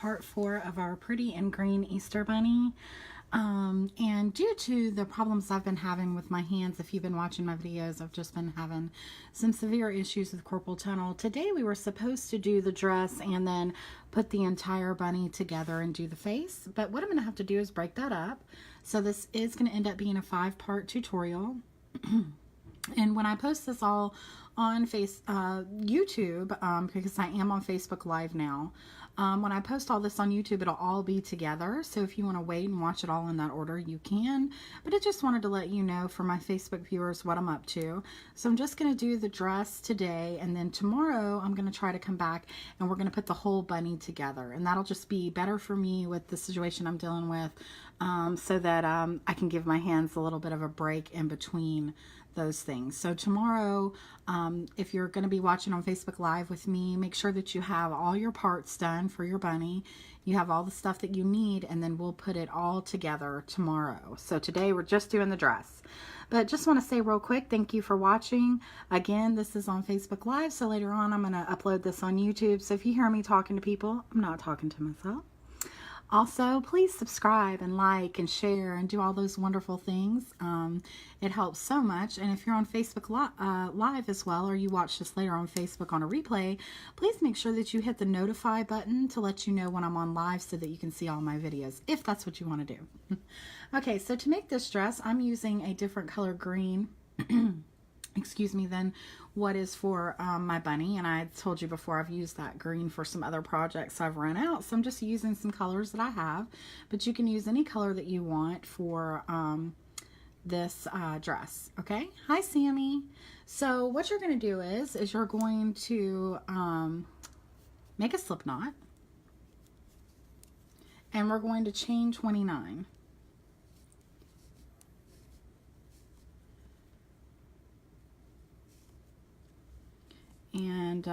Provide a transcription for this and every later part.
part 4 of our pretty and green Easter bunny. And due to the problems I've been having with my hands, if you've been watching my videos, I've just been having some severe issues with carpal tunnel. Today we were supposed to do the dress and then put the entire bunny together and do the face. But what I'm going to have to do is break that up. So this is going to end up being a 5-part tutorial. And when I post this all on YouTube, because I am on Facebook Live now, when I post all this on YouTube, it'll all be together. So if you want to wait and watch it all in that order, you can. But I just wanted to let you know for my Facebook viewers what I'm up to. So I'm just going to do the dress today, and then tomorrow I'm going to try to come back and we're going to put the whole bunny together. And that'll just be better for me with the situation I'm dealing with, so that I can give my hands a little bit of a break in between those things. So tomorrow, if you're going to be watching on Facebook Live with me, make sure that you have all your parts done for your bunny. You have all the stuff that you need, and then we'll put it all together tomorrow. So today we're just doing the dress. But just want to say real quick, thank you for watching. Again, this is on Facebook Live, so later on I'm going to upload this on YouTube. So if you hear me talking to people, I'm not talking to myself. Also, please subscribe and like and share and do all those wonderful things. It helps so much. And if you're on Facebook Live as well, or you watch this later on Facebook on a replay, please make sure that you hit the notify button to let you know when I'm on live so that you can see all my videos, if that's what you want to do. Okay, so to make this dress, I'm using a different color green. Excuse me, than what is for my bunny. And I told you before, I've used that green for some other projects I've run out. So I'm just using some colors that I have, but you can use any color that you want for this dress. Okay. Hi, Sammy. So what you're going to do is you're going to make a slip knot, and we're going to chain 29. And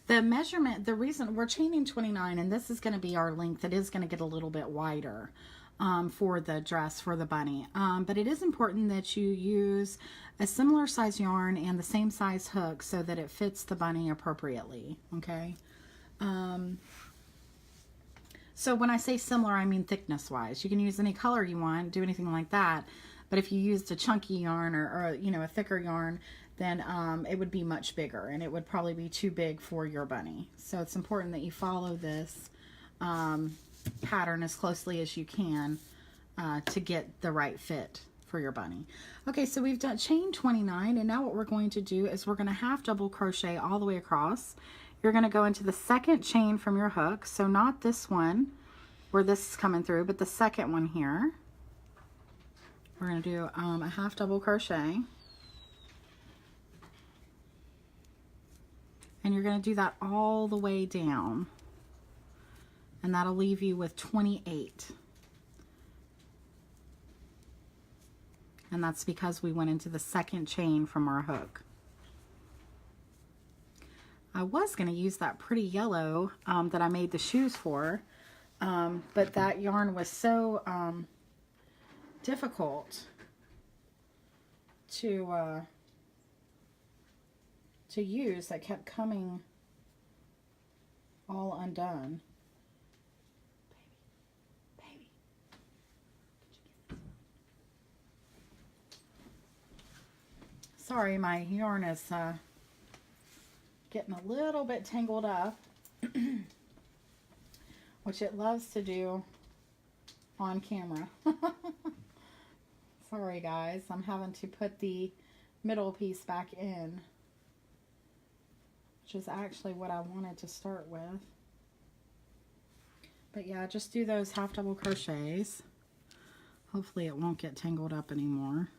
the measurement, the reason we're chaining 29, and this is going to be our length, it is going to get a little bit wider for the dress, for the bunny. But it is important that you use a similar size yarn and the same size hook so that it fits the bunny appropriately. Okay. So when I say similar, I mean thickness wise. You can use any color you want, do anything like that. But if you used a chunky yarn or you know, a thicker yarn, then it would be much bigger, and it would probably be too big for your bunny. So it's important that you follow this pattern as closely as you can to get the right fit for your bunny. Okay, so we've done chain 29, and now what we're going to do is we're going to half double crochet all the way across. You're going to go into the second chain from your hook, so not this one where this is coming through, but the second one here. We're going to do a half double crochet. And you're going to do that all the way down. And that'll leave you with 28. And that's because we went into the second chain from our hook. I was going to use that pretty yellow that I made the shoes for, but that yarn was so difficult to use that kept coming all undone. Baby. Sorry, my yarn is getting a little bit tangled up, which it loves to do on camera. Sorry guys, I'm having to put the middle piece back in, which is actually what I wanted to start with. But yeah, just do those half double crochets. Hopefully it won't get tangled up anymore.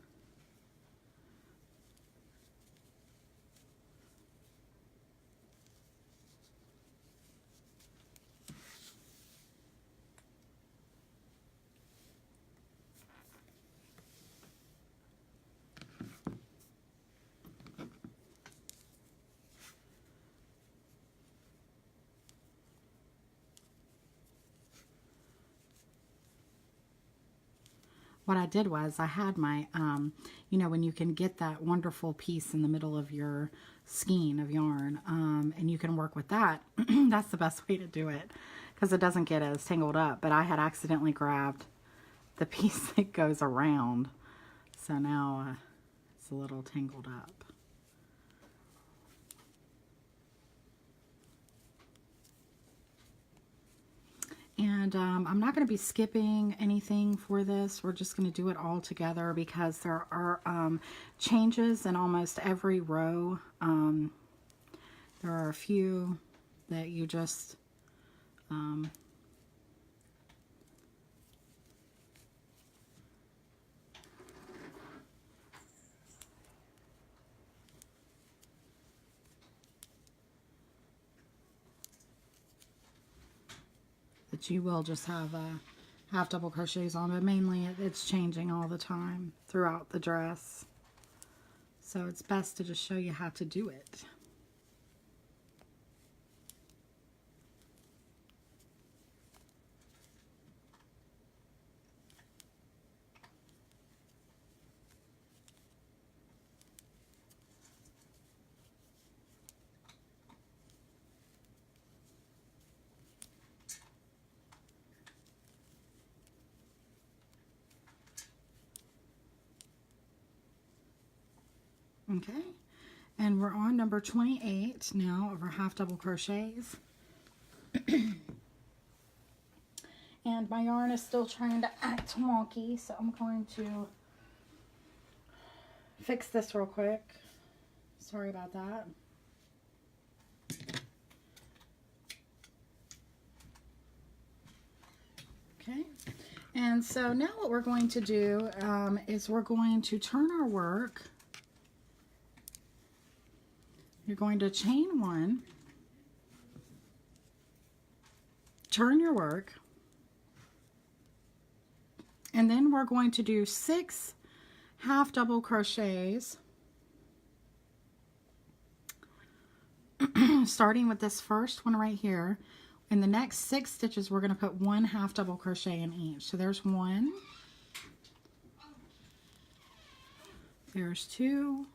what I did was I had my, you know, when you can get that wonderful piece in the middle of your skein of yarn, and you can work with that, that's the best way to do it because it doesn't get as tangled up. But I had accidentally grabbed the piece that goes around, so now it's a little tangled up. And I'm not going to be skipping anything for this. We're just going to do it all together because there are changes in almost every row. There are a few that you just that you will just have half double crochets on, but mainly it's changing all the time throughout the dress. So it's best to just show you how to do it. Okay, and we're on number 28 now of our half double crochets. And my yarn is still trying to act wonky, so I'm going to fix this real quick. Sorry about that. Okay, and so now what we're going to do is we're going to turn our work. You're going to chain one, turn your work, and then we're going to do 6 half double crochets, starting with this first one right here. In the next 6 stitches, we're going to put 1 half double crochet in each. So there's 1, there's 2,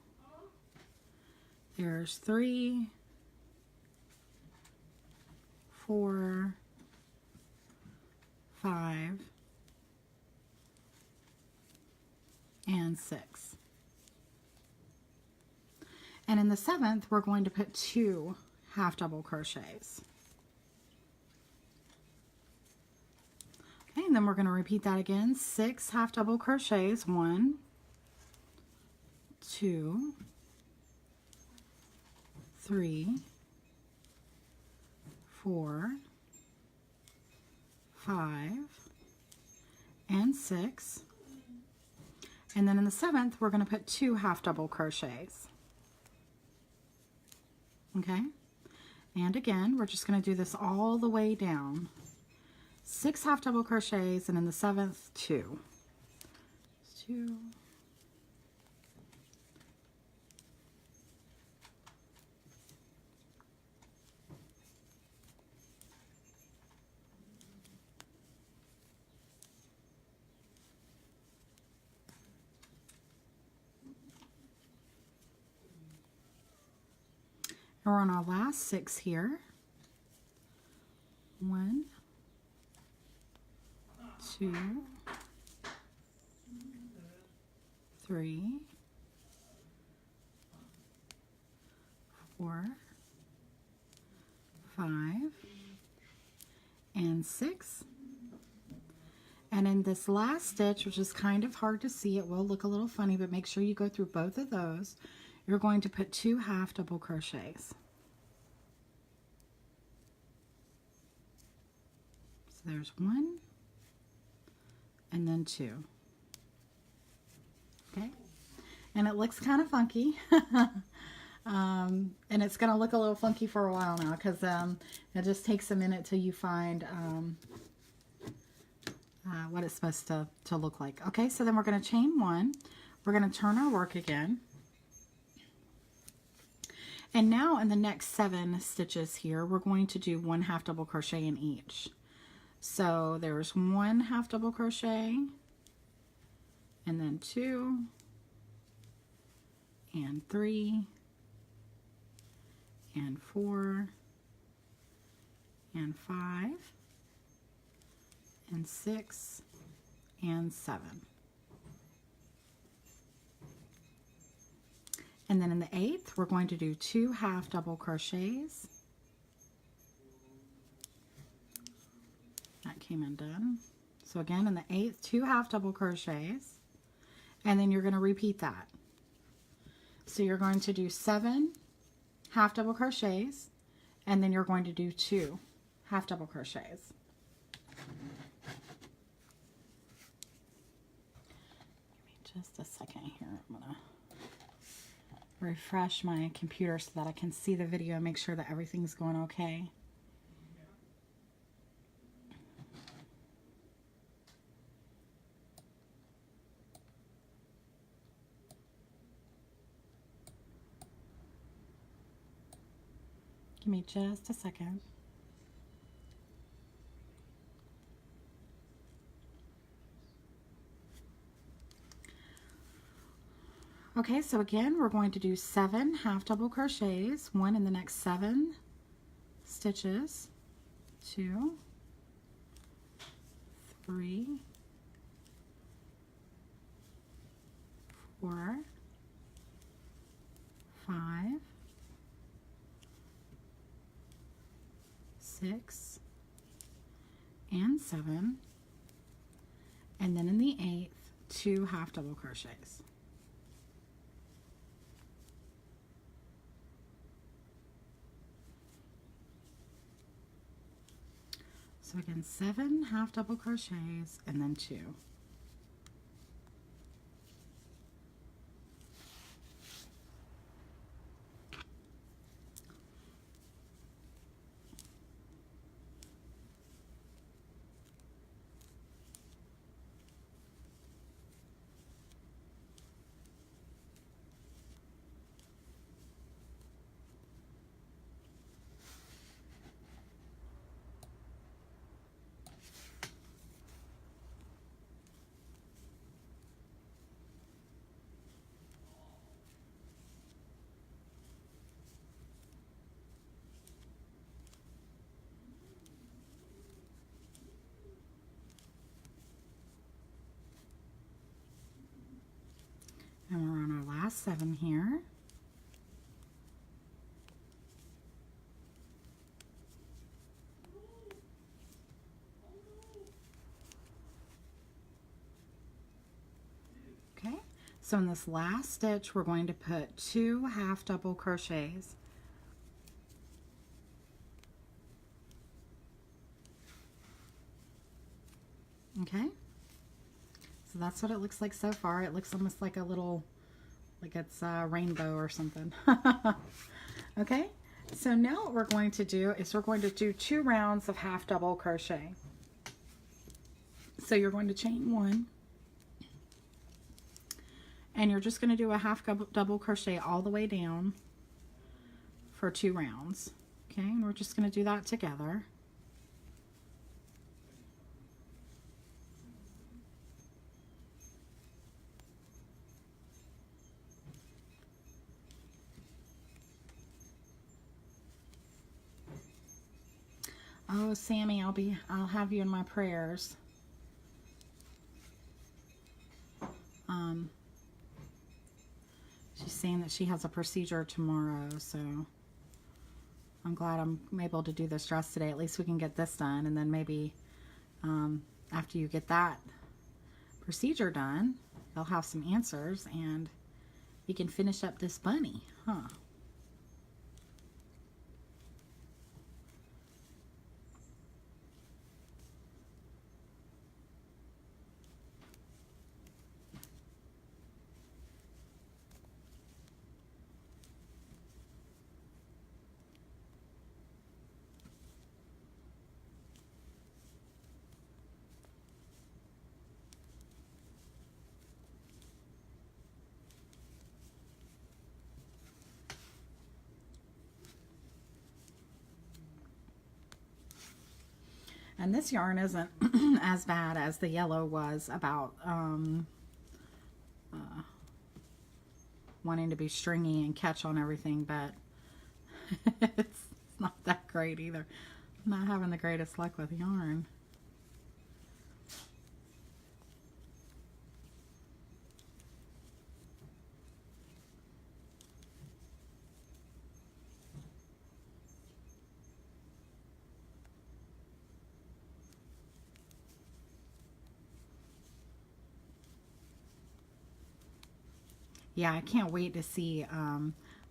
there's 3, 4, 5, and 6. And in the 7th, we're going to put 2 half double crochets. Okay, and then we're going to repeat that again. 6 half double crochets. 1, 2, 3, 4, 5, and 6. And then in the 7th, we're going to put 2 half double crochets. Okay? And again, we're just going to do this all the way down. 6 half double crochets, and in the 7th, 2. 2. We're on our last 6 here. 1, 2, 3, 4, 5, and 6. And in this last stitch, which is kind of hard to see, it will look a little funny, but make sure you go through both of those. You're going to put 2 half double crochets. So there's 1 and then 2. Okay, and it looks kind of funky. And it's going to look a little funky for a while now because it just takes a minute till you find what it's supposed to look like. Okay, so then we're going to chain 1. We're going to turn our work again. And now in the next 7 stitches here, we're going to do 1 half double crochet in each. So there's 1 half double crochet, and then 2 and 3 and 4 and 5 and 6 and 7. And then in the 8th, we're going to do 2 half double crochets. That came undone. So again, in the 8th, 2 half double crochets, and then you're going to repeat that. So you're going to do 7 half double crochets, and then you're going to do 2 half double crochets. Give me just a second here. I'm going to refresh my computer so that I can see the video and make sure that everything's going okay. Give me just a second. Okay, so again, we're going to do 7 half double crochets, 1 in the next 7 stitches, 2, 3, 4, 5, 6, and 7, and then in the 8th, 2 half double crochets. So again, 7 half double crochets and then 2. And we're on our last 7 here. Okay, so in this last stitch, we're going to put 2 half double crochets. Okay. So that's what it looks like so far. It looks almost like a little, like it's a rainbow or something. Okay, so now what we're going to do is we're going to do 2 rounds of half double crochet. So you're going to chain 1, and you're just going to do a half double crochet all the way down for 2 rounds. Okay, and we're just going to do that together. Oh, Sammy, I'll have you in my prayers. She's saying that she has a procedure tomorrow, so I'm glad I'm able to do this dress today. At least we can get this done, and then maybe after you get that procedure done, they'll have some answers, and you can finish up this bunny, huh? And this yarn isn't as bad as the yellow was about wanting to be stringy and catch on everything, but it's not that great either. I'm not having the greatest luck with yarn. Yeah, I can't wait to see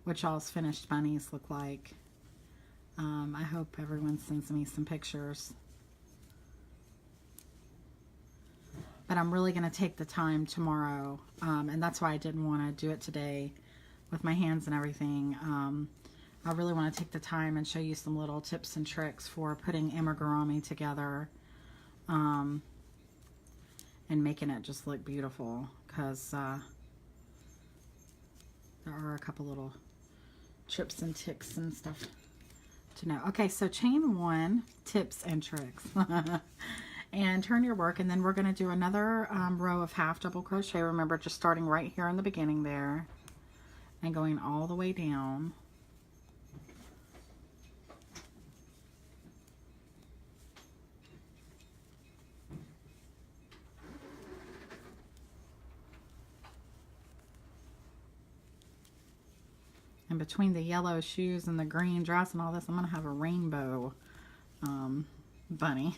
what y'all's finished bunnies look like. I hope everyone sends me some pictures. But I'm really going to take the time tomorrow, and that's why I didn't want to do it today with my hands and everything. I really want to take the time and show you some little tips and tricks for putting amigurumi together and making it just look beautiful, because there are a couple little trips and ticks and stuff to know. Okay, so chain 1, tips and tricks. And turn your work, and then we're going to do another row of half double crochet. Remember, just starting right here in the beginning there and going all the way down. And between the yellow shoes and the green dress and all this, I'm going to have a rainbow bunny.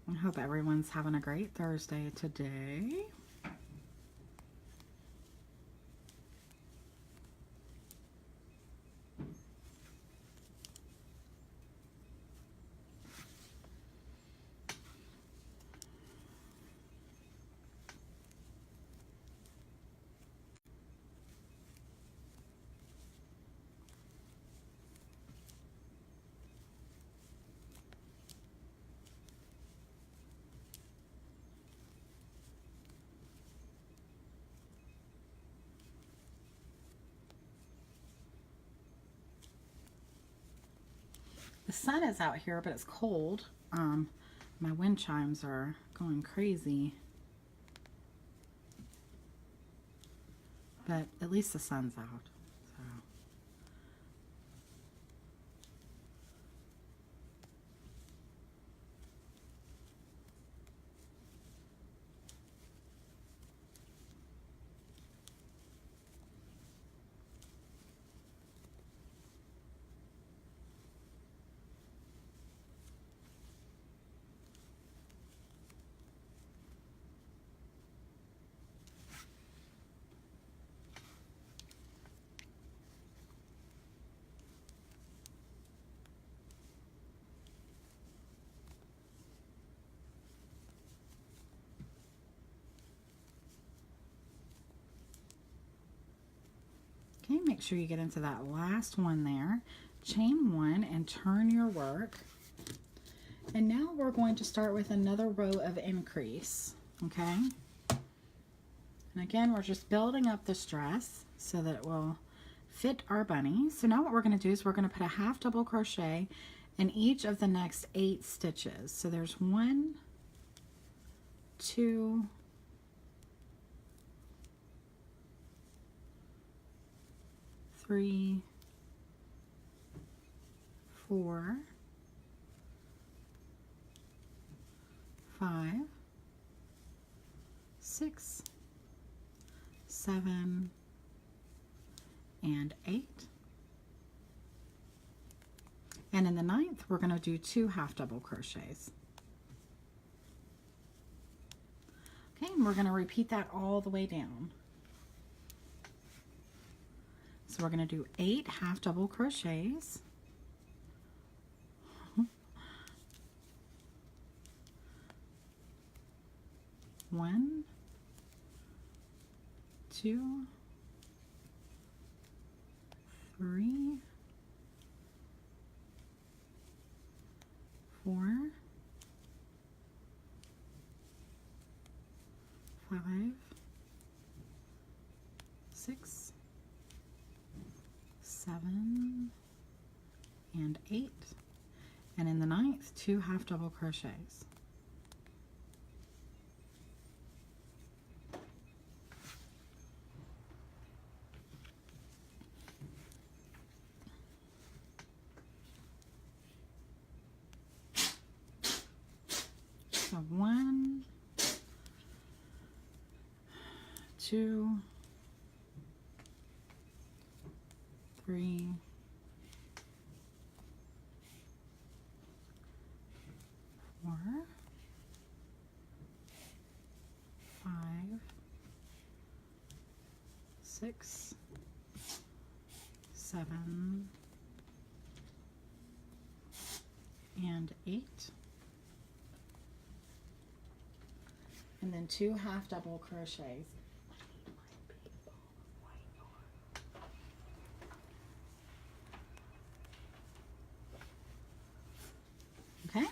I hope everyone's having a great Thursday today. The sun is out here, but it's cold. My wind chimes are going crazy. But at least the sun's out. So. Okay, make sure you get into that last one there. Chain 1 and turn your work. And now we're going to start with another row of increase, okay? And again, we're just building up this dress so that it will fit our bunny. So now what we're going to do is we're going to put a half double crochet in each of the next 8 stitches. So there's 1, 2, 3, 4, 5, 6, 7, and 8. And in the 9th, we're going to do 2 half double crochets. Okay, and we're going to repeat that all the way down. So we're going to do 8 half double crochets. One, 2, 3, 4, 5, 6, 7, and 8. And in the 9th, 2 half double crochets. 2, 3, 4, 5, 6, 7, and 8, and then 2 half double crochets. Okay,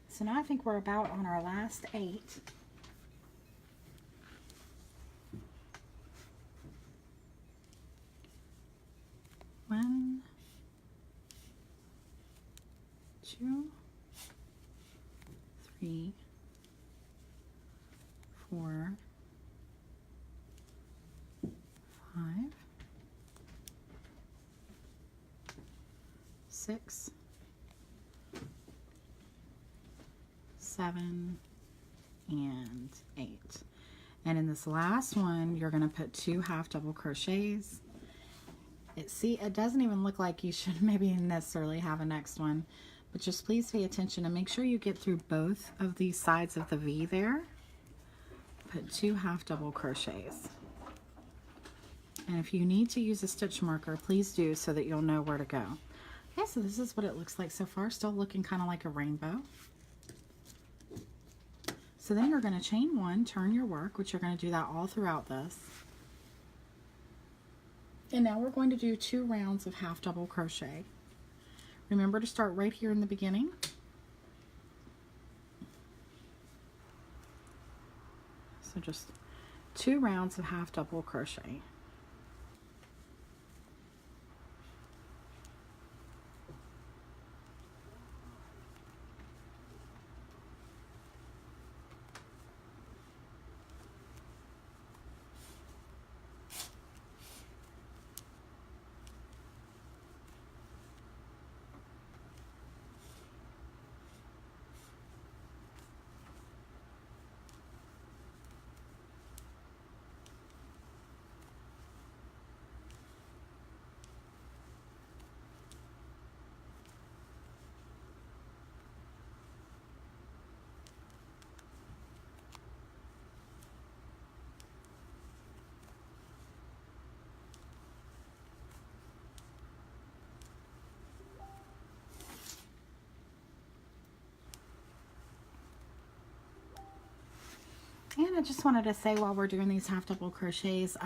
so now I think we're about on our last 8. One, 2, 3, 4, 5, 6, 7, and 8. And in this last one, you're going to put 2 half double crochets. It doesn't even look like you should maybe necessarily have a next one, but just please pay attention and make sure you get through both of these sides of the V there. Put 2 half double crochets. And if you need to use a stitch marker, please do, so that you'll know where to go. Okay, so this is what it looks like so far, still looking kind of like a rainbow. So then you're going to chain 1, turn your work, which you're going to do that all throughout this. And now we're going to do 2 rounds of half double crochet. Remember to start right here in the beginning. So just 2 rounds of half double crochet. And I just wanted to say, while we're doing these half double crochets,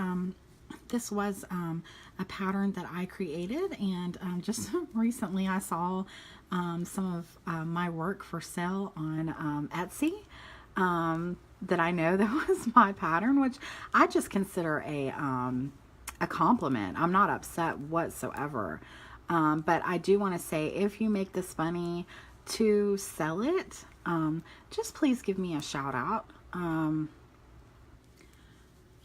this was a pattern that I created, and just recently I saw some of my work for sale on Etsy that I know that was my pattern, which I just consider a compliment. I'm not upset whatsoever, but I do want to say, if you make this bunny to sell it, just please give me a shout out.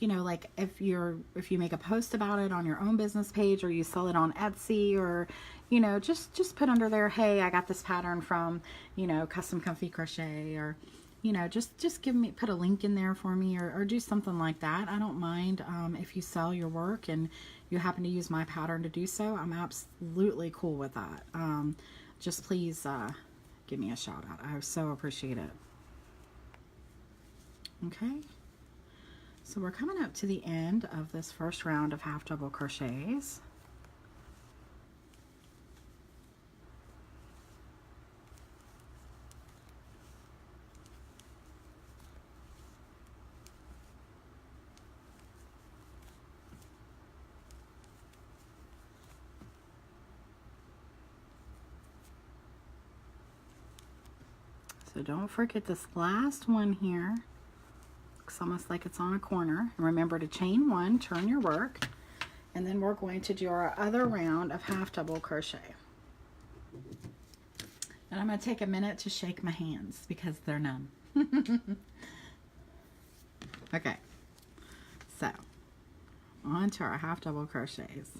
You know, like if you make a post about it on your own business page, or you sell it on Etsy, or, you know, just put under there, hey, I got this pattern from, you know, Custom Comfy Crochet, or, you know, just put a link in there for me, or do something like that. I don't mind if you sell your work and you happen to use my pattern to do so. I'm absolutely cool with that. Just please give me a shout out. I so appreciate it. Okay, so we're coming up to the end of this first round of half double crochets. So don't forget this last one here. Looks almost like it's on a corner. And remember to chain 1, turn your work, and then we're going to do our other round of half double crochet. And I'm going to take a minute to shake my hands because they're numb. Okay, so on to our half double crochets.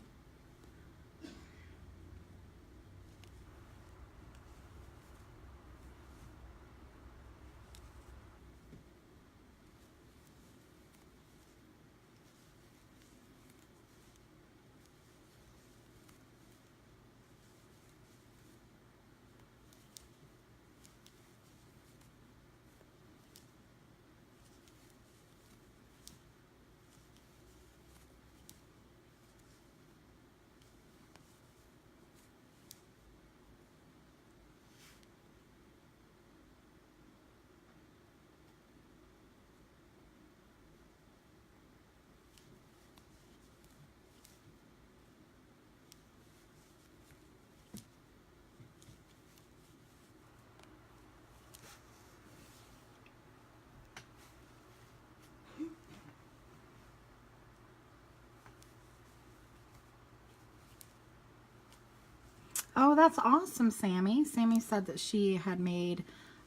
Oh, that's awesome, Sammy. Sammy said that she had made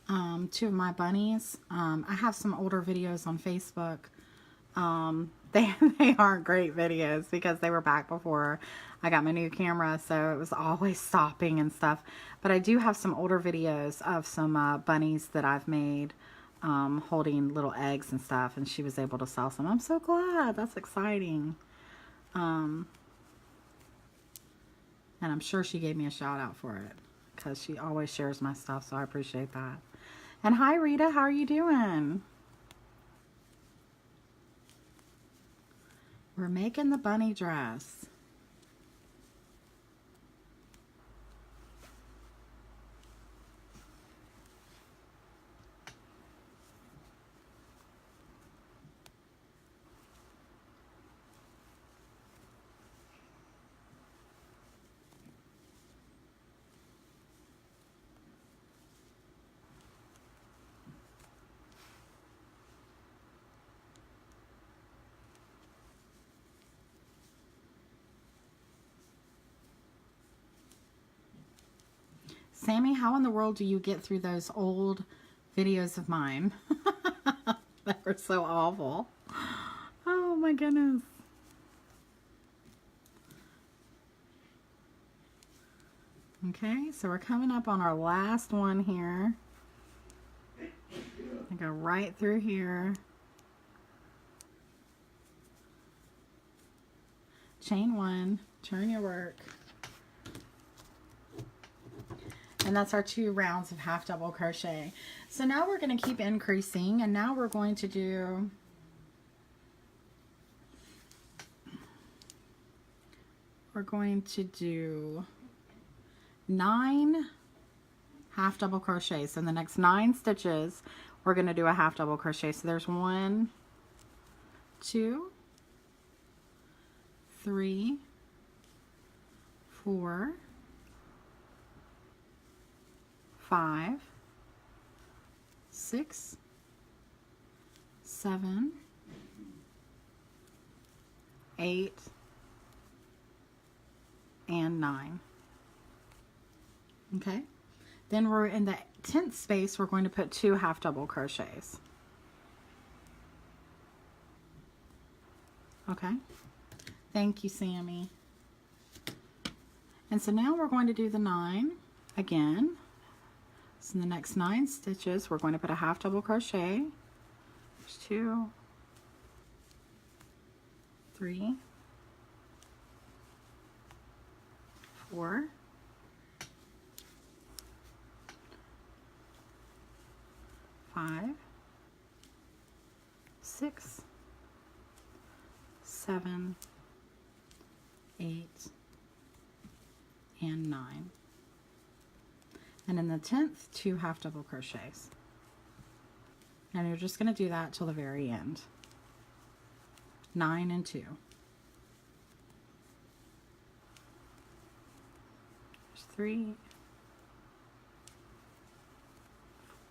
2 of my bunnies. I have some older videos on Facebook. They aren't great videos because they were back before I got my new camera, so it was always stopping and stuff. But I do have some older videos of some bunnies that I've made holding little eggs and stuff, and she was able to sell some. I'm so glad. That's exciting. And I'm sure she gave me a shout out for it because she always shares my stuff, so I appreciate that. And hi, Rita. How are you doing? We're making the bunny dress. Sammy, how in the world do you get through those old videos of mine? That were so awful. Oh my goodness. Okay, so we're coming up on our last one here. I go right through here. Chain 1, turn your work. And that's our 2 rounds of half double crochet. So now we're going to keep increasing, and now we're going to do we're going to do 9 half double crochets. So in the next 9 stitches, we're going to do a half double crochet. So there's 1, 2, 3, 4, 5, 6, 7, 8, and 9. Okay, then we're in the 10th space, we're going to put 2 half double crochets. Okay, thank you, Sammy. And so now we're going to do the 9 again. So in the next 9 stitches, we're going to put a half double crochet. There's 2, 3, 4, 5, 6, 7, 8, and 9. And in the 10th, 2 half double crochets. And you're just going to do that till the very end. 9 and 2. There's 3,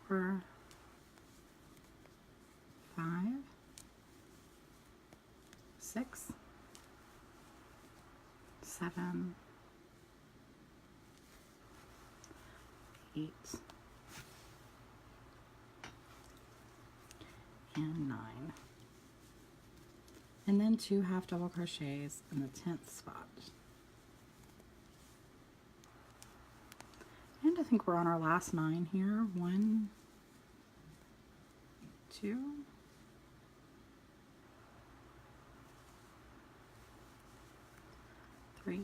4, 5, 6, 7, 8, and 9. And then 2 half double crochets in the 10th spot. And I think we're on our last 9 here. 1, 2, 3,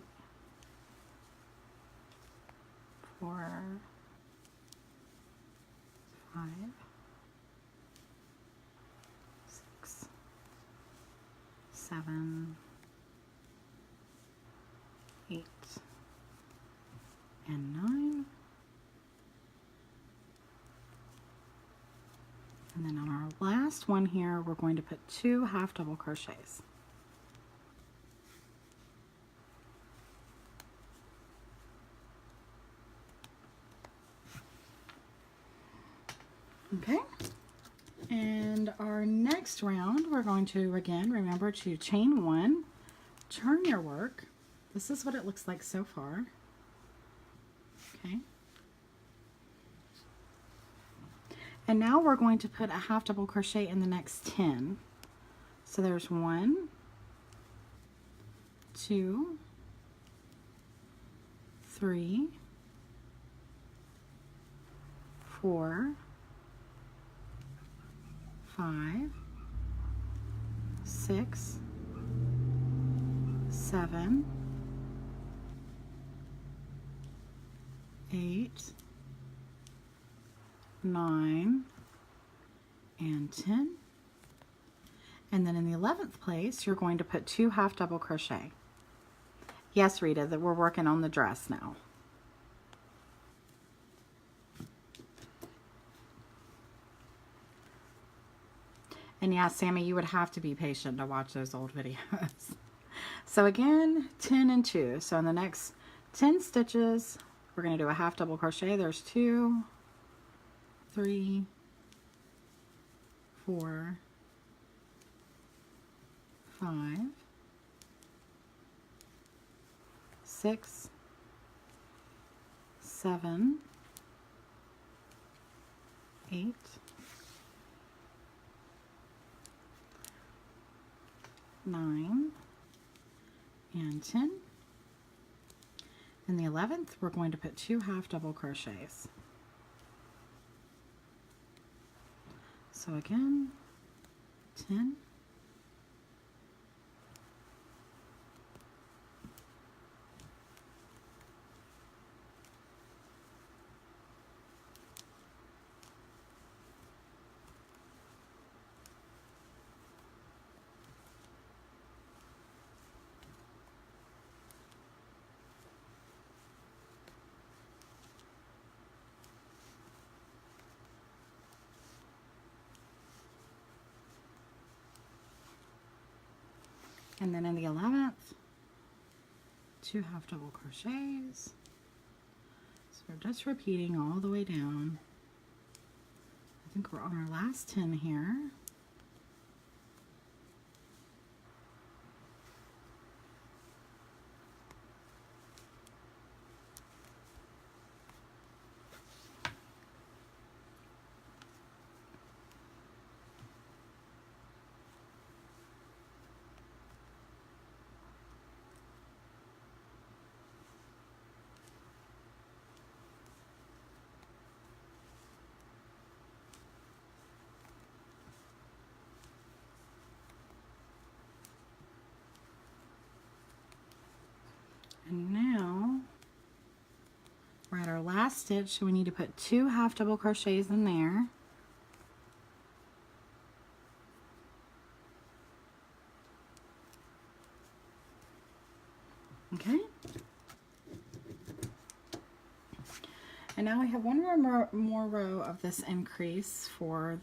4, 5, 6, 7, 8, and 9. And then on our last one here, we're going to put 2 half double crochets. Okay, and our next round, we're going to, again, remember to chain 1, turn your work. This is what it looks like so far. Okay. And now we're going to put a half double crochet in the next 10. So there's 1, 2, 3, 4, 5, 6, 7, 8, 9, and 10. And then in the 11th place, you're going to put 2 half double crochet. Yes, Rita, that we're working on the dress now. And yeah, Sammy, you would have to be patient to watch those old videos. So again, 10 and 2. So in the next 10 stitches, we're going to do a half double crochet. There's 2, 3, 4, 5, 6, 7, 8, 9, and 10. In the 11th, we're going to put 2 half double crochets. So again, 10, and then in the 11th, 2 half double crochets. So we're just repeating all the way down. I think we're on our last 10 here. And now we're at our last stitch, so we need to put 2 half double crochets in there. Okay. And now we have one more row of this increase for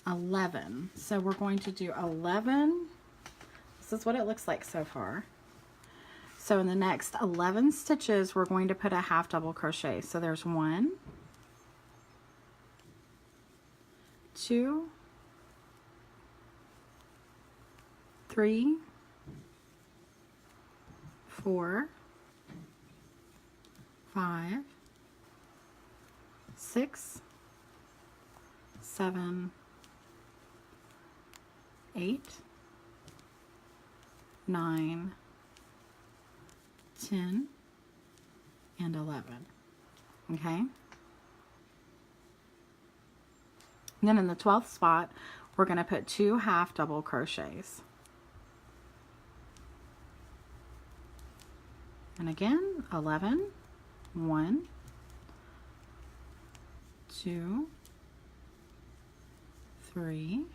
11. So we're going to do 11. This is what it looks like so far. So in the next 11 stitches, we're going to put a half double crochet. So there's 1, 2, 3, 4, 5, 6, 7, 8, 9, 10, and 11. Okay? And then in the 12th spot, we're going to put 2 half double crochets. And again, 11, 1, 2, 3,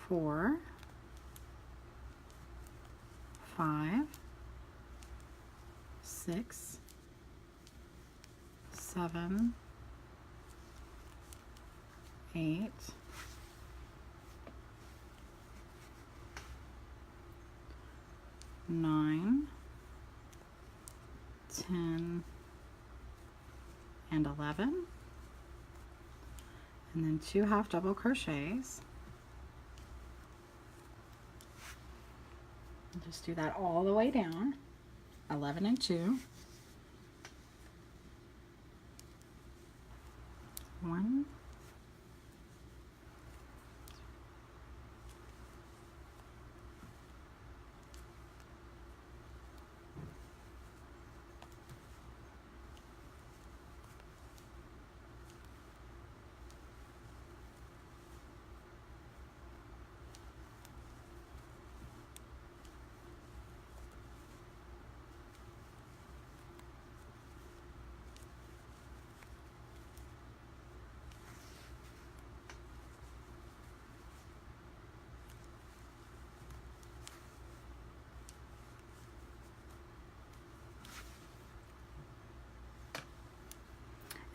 4, 5, 6, 7, 8, 9, 10, and 11, and then 2 half double crochets. Just do that all the way down. 11 and 2, 1,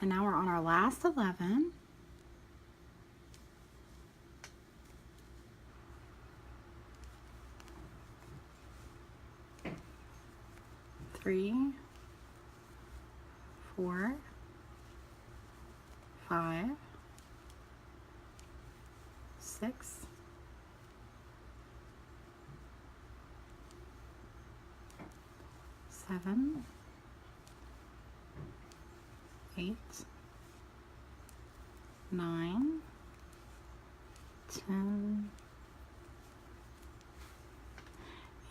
and now we're on our last 11. Three, 4, 5, 6, 7, 8, 9, 10,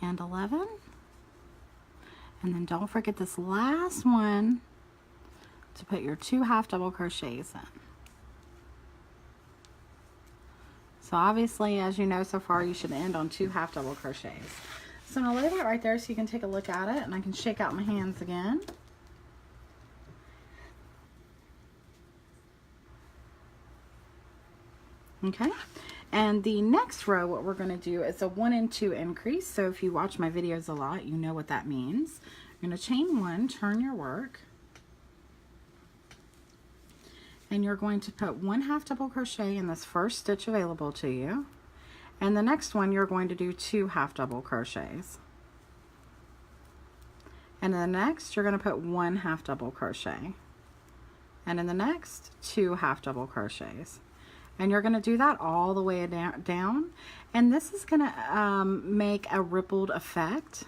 and 11. And then don't forget this last one to put your 2 half double crochets in. So obviously, as you know so far, you should end on 2 half double crochets. So I'm going to lay that right there so you can take a look at it, and I can shake out my hands again. Okay, and the next row, what we're going to do is a 1 and 2 increase. So if you watch my videos a lot, you know what that means. You're going to chain 1, turn your work, and you're going to put 1 half double crochet in this first stitch available to you, and the next one you're going to do 2 half double crochets, and in the next you're going to put 1 half double crochet, and in the next 2 half double crochets. And you're going to do that all the way down, and this is going to make a rippled effect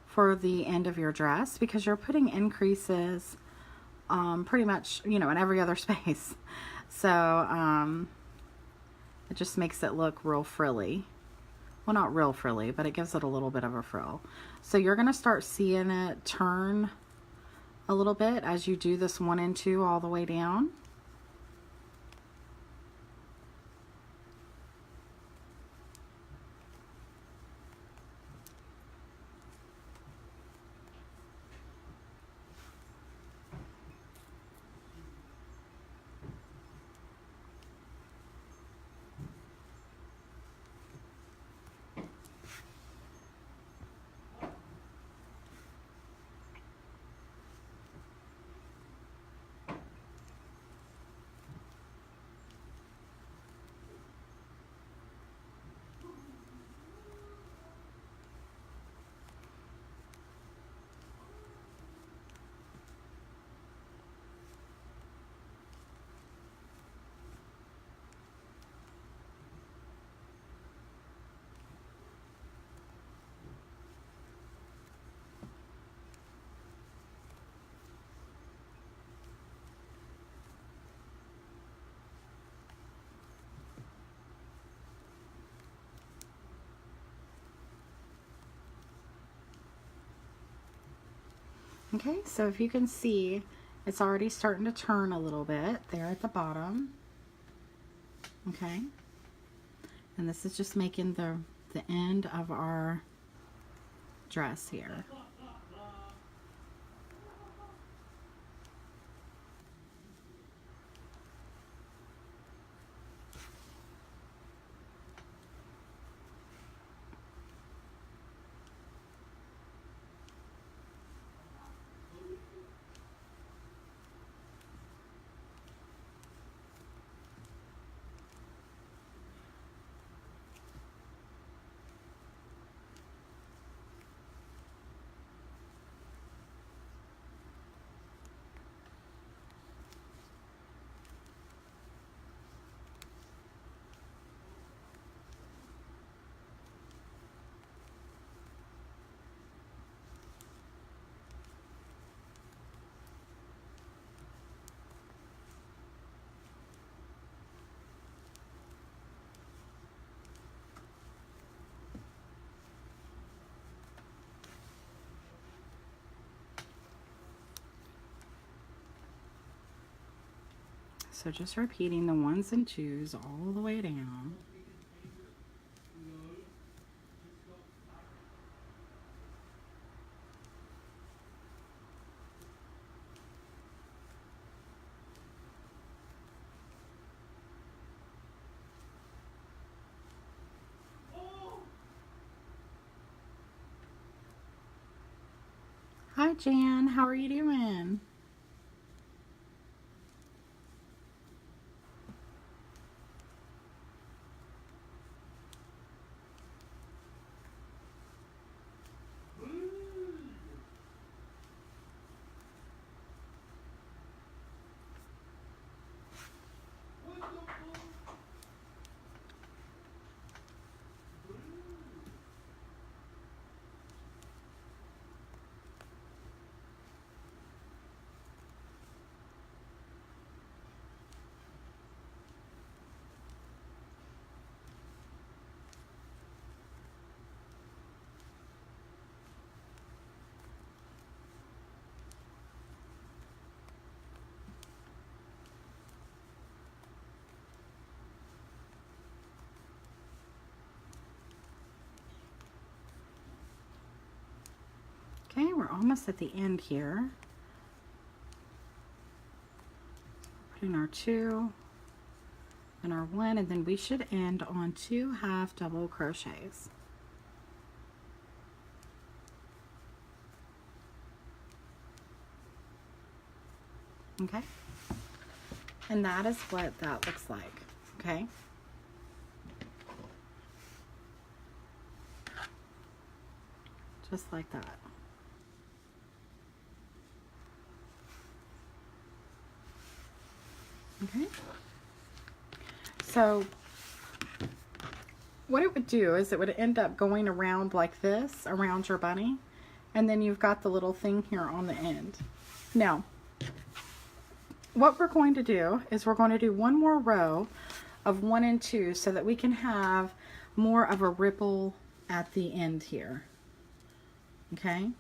for the end of your dress, because you're putting increases pretty much, you know, in every other space. So it just makes it look real frilly. Well, not real frilly, but it gives it a little bit of a frill. So you're going to start seeing it turn a little bit as you do this 1 and 2 all the way down. Okay, so if you can see, it's already starting to turn a little bit there at the bottom. Okay, and this is just making the end of our dress here. So just repeating the 1s and 2s all the way down. Hi Jan, how are you doing? Okay, we're almost at the end here. Putting our 2 and our 1, and then we should end on 2 half double crochets. Okay, and that is what that looks like. Okay, just like that. Okay, so what it would do is it would end up going around like this around your bunny, and then you've got the little thing here on the end. Now what we're going to do is we're going to do one more row of 1 and 2 so that we can have more of a ripple at the end here. Okay,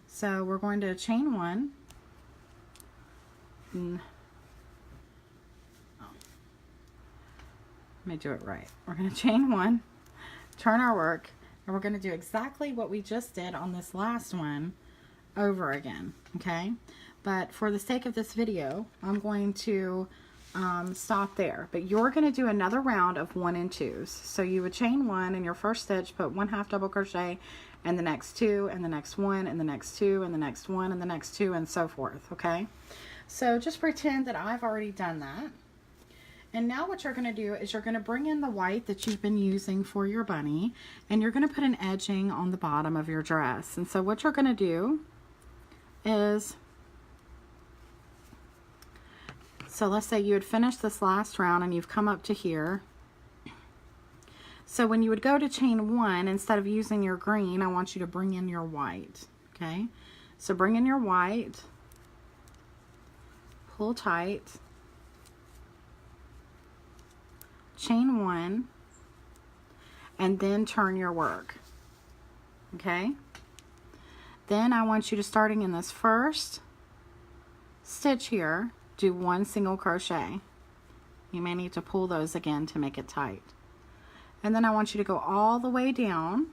so we're going to chain 1 and let me do it right. We're going to chain 1, turn our work, and we're going to do exactly what we just did on this last one over again. Okay, but for the sake of this video, I'm going to stop there. But you're going to do another round of 1 and 2s. So you would chain 1 in your first stitch, put 1 half double crochet, and the next 2, and the next 1, and the next 2, and the next 1, and the next 2, and so forth. Okay, so just pretend that I've already done that. And now what you're going to do is you're going to bring in the white that you've been using for your bunny, and you're going to put an edging on the bottom of your dress. And so what you're going to do is, so let's say you had finished this last round and you've come up to here. So when you would go to chain 1, instead of using your green, I want you to bring in your white. Okay, so bring in your white, pull tight, chain 1, and then turn your work. Okay, then I want you to, starting in this first stitch here, do 1 single crochet. You may need to pull those again to make it tight. And then I want you to go all the way down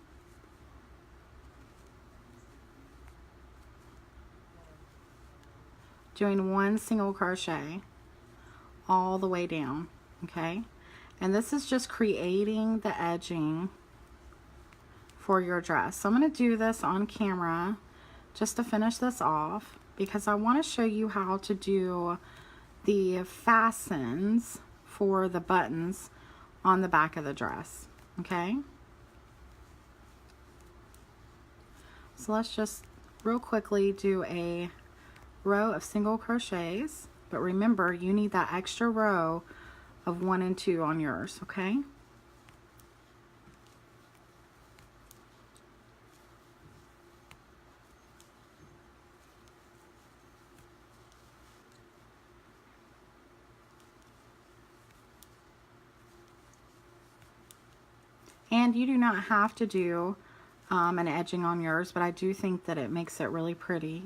doing 1 single crochet all the way down. Okay, and this is just creating the edging for your dress. So I'm going to do this on camera just to finish this off, because I want to show you how to do the fastens for the buttons on the back of the dress. Okay, so let's just real quickly do a row of single crochets, but remember you need that extra row of 1 and 2 on yours. Okay, and you do not have to do an edging on yours, but I do think that it makes it really pretty.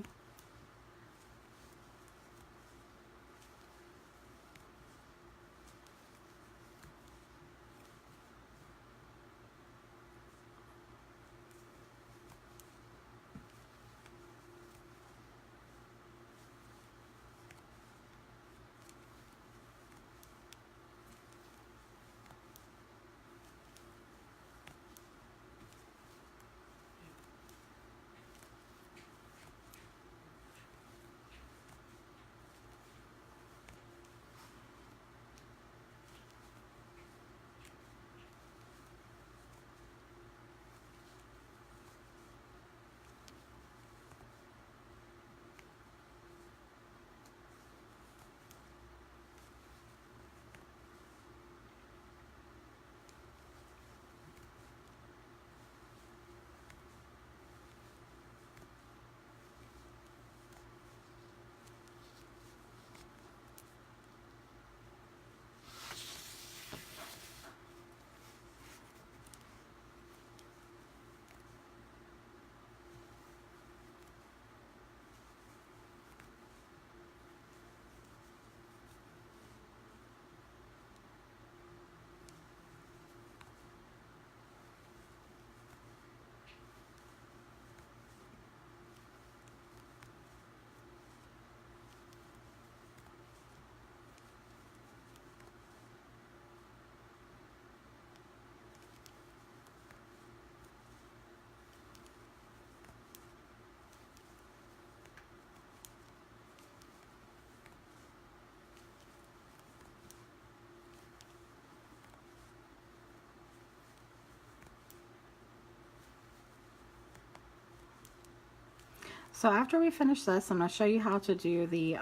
So after we finish this, I'm going to show you how to do the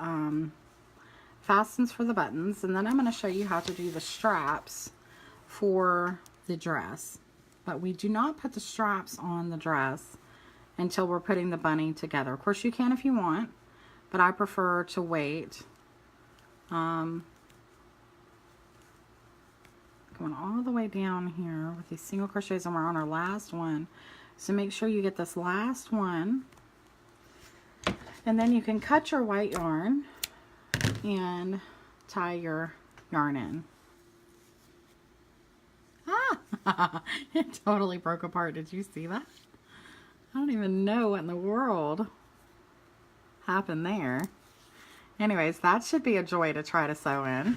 fastens for the buttons, and then I'm going to show you how to do the straps for the dress. But we do not put the straps on the dress until we're putting the bunny together. Of course you can if you want, but I prefer to wait. Going all the way down here with these single crochets, and we're on our last one. So make sure you get this last one, and then you can cut your white yarn and tie your yarn in. Ah! It totally broke apart. Did you see that? I don't even know what in the world happened there. Anyways, that should be a joy to try to sew in.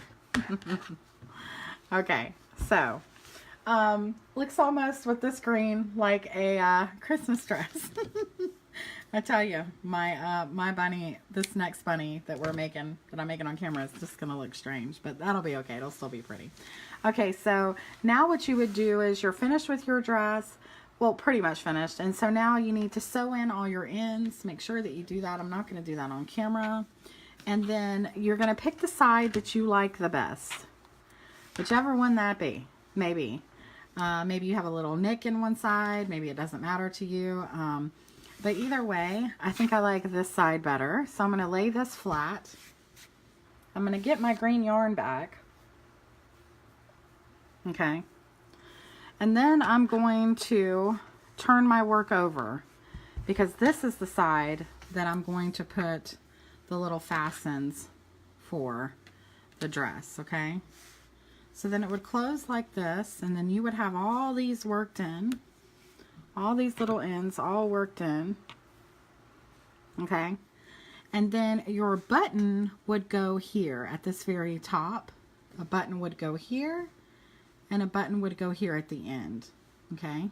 Okay, so looks almost with this green like a Christmas dress. I tell you, my bunny, this next bunny that I'm making on camera, is just gonna look strange, but that'll be okay. It'll still be pretty. Okay, so now what you would do is you're finished with your dress. Well, pretty much finished. And so now you need to sew in all your ends. Make sure that you do that. I'm not going to do that on camera. And then you're going to pick the side that you like the best. Whichever one that be. Maybe. Maybe you have a little nick in one side. Maybe it doesn't matter to you. But either way, I think I like this side better. So I'm going to lay this flat. I'm going to get my green yarn back. Okay. And then I'm going to turn my work over, because this is the side that I'm going to put the little fastens for the dress, okay? So then it would close like this, and then you would have all these worked in, all these little ends all worked in, okay? And then your button would go here at this very top. A button would go here, and a button would go here at the end, okay?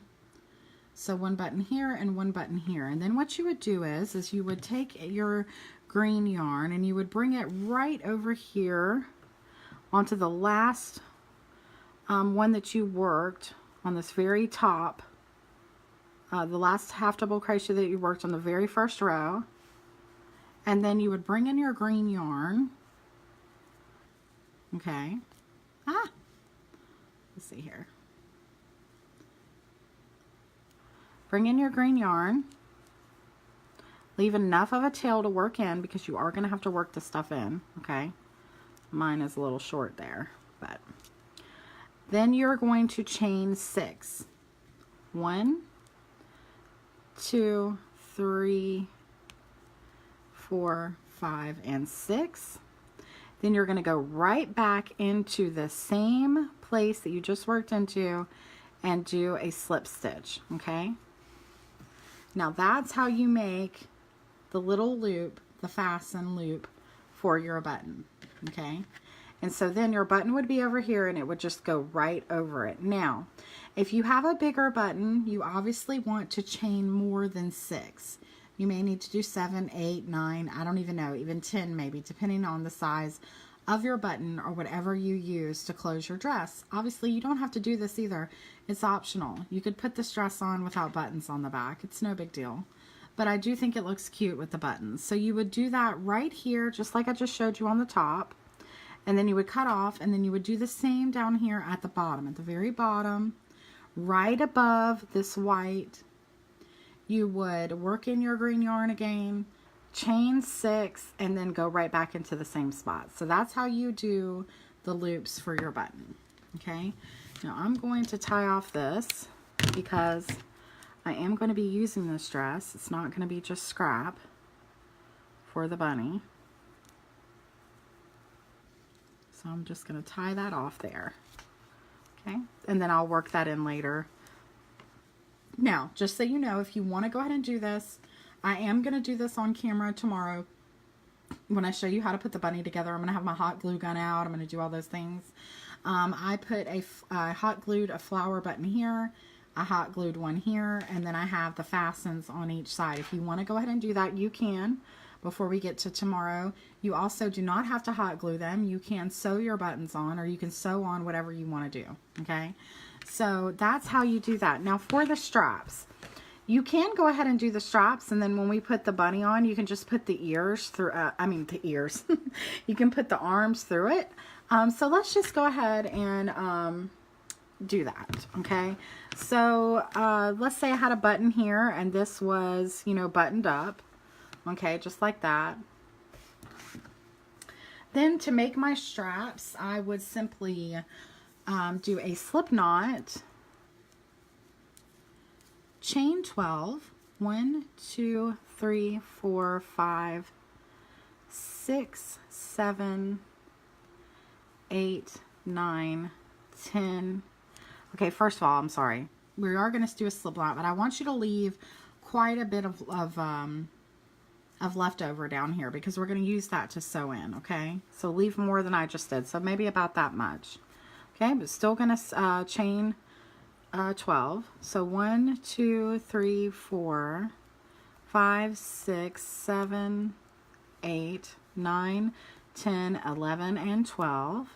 So one button here and one button here. And then what you would do is you would take your green yarn and you would bring it right over here onto the last one that you worked on this very top, the last half double crochet that you worked on the very first row. And then you would bring in your green yarn, okay? Let's see here. Bring in your green yarn. Leave enough of a tail to work in, because you are going to have to work this stuff in, okay? Mine is a little short there, but then you're going to chain 6. 1, 2, 3, 4, 5, and 6. Then you're going to go right back into the same place that you just worked into and do a slip stitch, okay? Now that's how you make the little loop, the fasten loop for your button, okay? And so then your button would be over here and it would just go right over it. Now, if you have a bigger button, you obviously want to chain more than 6. You may need to do 7, 8, 9, I don't even know, even 10 maybe, depending on the size of your button or whatever you use to close your dress. Obviously, you don't have to do this either. It's optional. You could put this dress on without buttons on the back. It's no big deal. But I do think it looks cute with the buttons. So you would do that right here, just like I just showed you on the top. And then you would cut off, and then you would do the same down here at the bottom. At the very bottom, right above this white, you would work in your green yarn again, chain 6, and then go right back into the same spot. So that's how you do the loops for your button, okay? Now I'm going to tie off this because I am going to be using this dress. It's not going to be just scrap for the bunny. So I'm just going to tie that off there, okay? And then I'll work that in later. Now, just so you know, if you want to go ahead and do this, I am going to do this on camera tomorrow when I show you how to put the bunny together. I'm going to have my hot glue gun out. I'm going to do all those things. I put I hot glued a flower button here. I hot glued one here. And then I have the fastens on each side. If you want to go ahead and do that, you can before we get to tomorrow. You also do not have to hot glue them. You can sew your buttons on, or you can sew on whatever you want to do. Okay? So that's how you do that. Now for the straps. You can go ahead and do the straps, and then when we put the bunny on, you can just put the ears through, the ears. You can put the arms through it. So let's just go ahead and do that, okay? So let's say I had a button here, and this was, you know, buttoned up, okay, just like that. Then to make my straps, I would simply do a slip knot, chain 12, 1, 2, 3, 4, 5, 6, 7, 8, 9, 10. Okay, first of all, I'm sorry. We are going to do a slip knot, but I want you to leave quite a bit of leftover down here because we're going to use that to sew in, okay? So leave more than I just did, so maybe about that much. Okay, but still going to chain 12. So 1, 2, 3, 4, 5, 6, 7, 8, 9, 10, 11, and 12.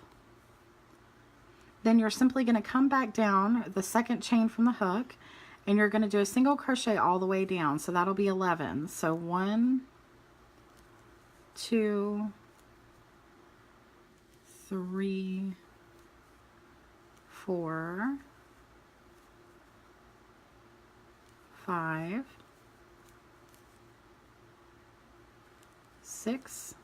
Then you're simply going to come back down the second chain from the hook, and you're going to do a single crochet all the way down. So that'll be 11. So 1, 2, 3, 4, 5, 6,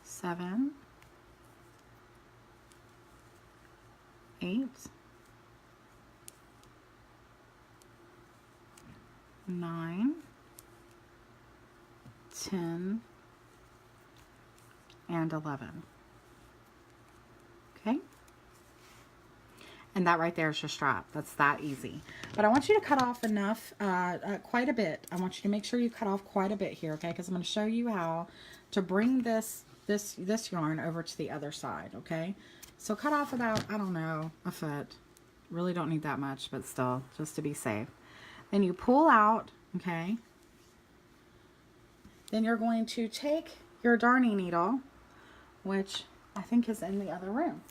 7, 8, 9, 10, and 11. Okay? And that right there is your strap. That's that easy. But I want you to cut off enough, quite a bit. I want you to make sure you cut off quite a bit here, okay? Because I'm going to show you how to bring this yarn over to the other side, okay? So cut off about, I don't know, a foot. Really don't need that much, but still, just to be safe. Then you pull out, okay? Then you're going to take your darning needle, which I think is in the other room.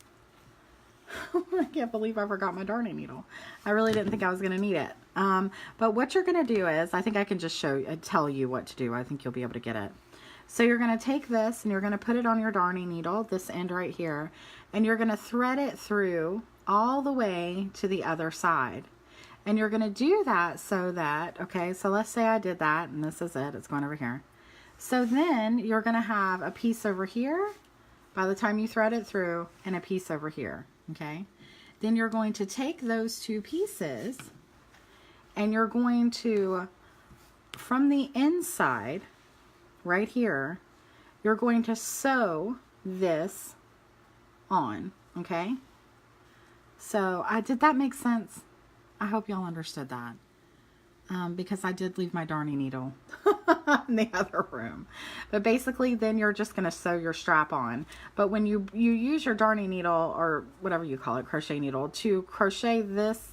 I can't believe I forgot my darning needle. I really didn't think I was going to need it. But what you're going to do is, I think I can just tell you what to do. I think you'll be able to get it. So you're going to take this and you're going to put it on your darning needle, this end right here, and you're going to thread it through all the way to the other side. And you're going to do that so that, okay, so let's say I did that, and this is it. It's going over here. So then you're going to have a piece over here by the time you thread it through, and a piece over here, okay? Then you're going to take those two pieces and you're going to, from the inside, right here, you're going to sew this on, okay? So did that make sense? I hope y'all understood that. Because I did leave my darning needle in the other room. But basically then you're just going to sew your strap on. But when you use your darning needle, or whatever you call it, crochet needle, to crochet this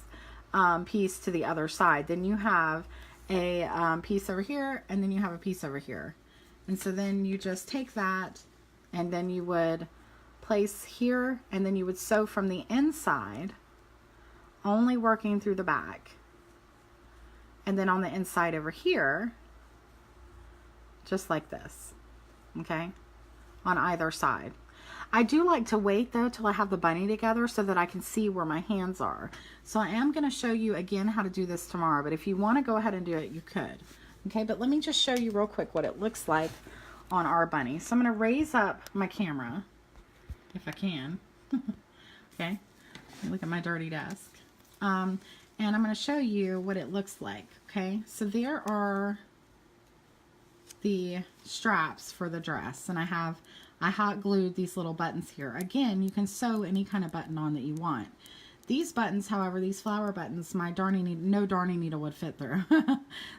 piece to the other side, then you have a piece over here, and then you have a piece over here. And so then you just take that, and then you would place here, and then you would sew from the inside, only working through the back. And then on the inside over here, just like this, okay, on either side. I do like to wait though till I have the bunny together so that I can see where my hands are. So I am going to show you again how to do this tomorrow, but if you want to go ahead and do it, you could. Okay, but let me just show you real quick what it looks like on our bunny. So I'm going to raise up my camera, if I can. Okay, look at my dirty desk. And I'm going to show you what it looks like, okay? So there are the straps for the dress, and I hot glued these little buttons here. Again, you can sew any kind of button on that you want. These buttons, however, these flower buttons, no darning needle would fit through.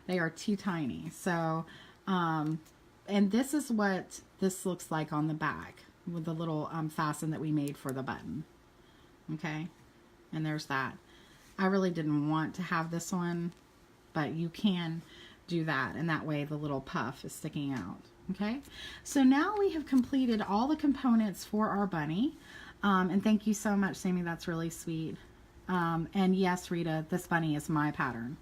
They are too tiny. So, and this is what this looks like on the back with the little fasten that we made for the button, okay? And there's that. I really didn't want to have this one, but you can do that, and that way the little puff is sticking out. Okay, so now we have completed all the components for our bunny, and thank you so much, Sammy. That's really sweet. And yes, Rita, this bunny is my pattern.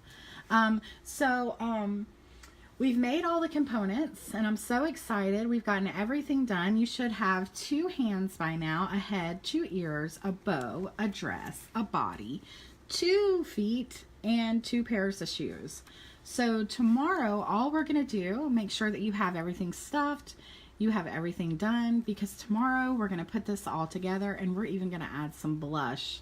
We've made all the components and I'm so excited. We've gotten everything done. You should have 2 hands by now, a head, 2 ears, a bow, a dress, a body, 2 feet, and 2 pairs of shoes. So tomorrow, all we're going to do, make sure that you have everything stuffed, you have everything done, because tomorrow we're going to put this all together and we're even going to add some blush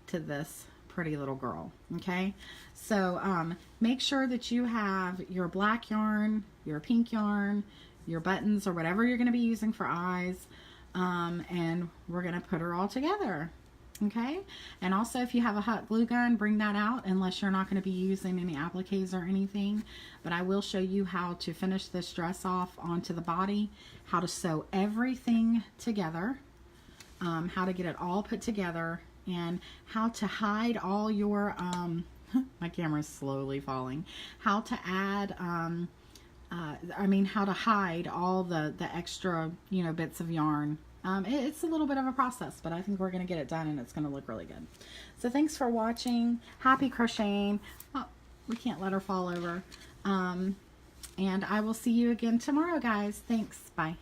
to this pretty little girl. Okay, so make sure that you have your black yarn, your pink yarn, your buttons, or whatever you're going to be using for eyes, and we're going to put her all together. Okay, and also if you have a hot glue gun, bring that out, unless you're not going to be using any appliques or anything. But I will show you how to finish this dress off onto the body, how to sew everything together, how to get it all put together, and how to hide all your my camera's slowly falling, how to add how to hide all the extra, you know, bits of yarn. It's a little bit of a process, but I think we're going to get it done and it's going to look really good. So thanks for watching. Happy crocheting. Oh, we can't let her fall over. And I will see you again tomorrow, guys. Thanks. Bye.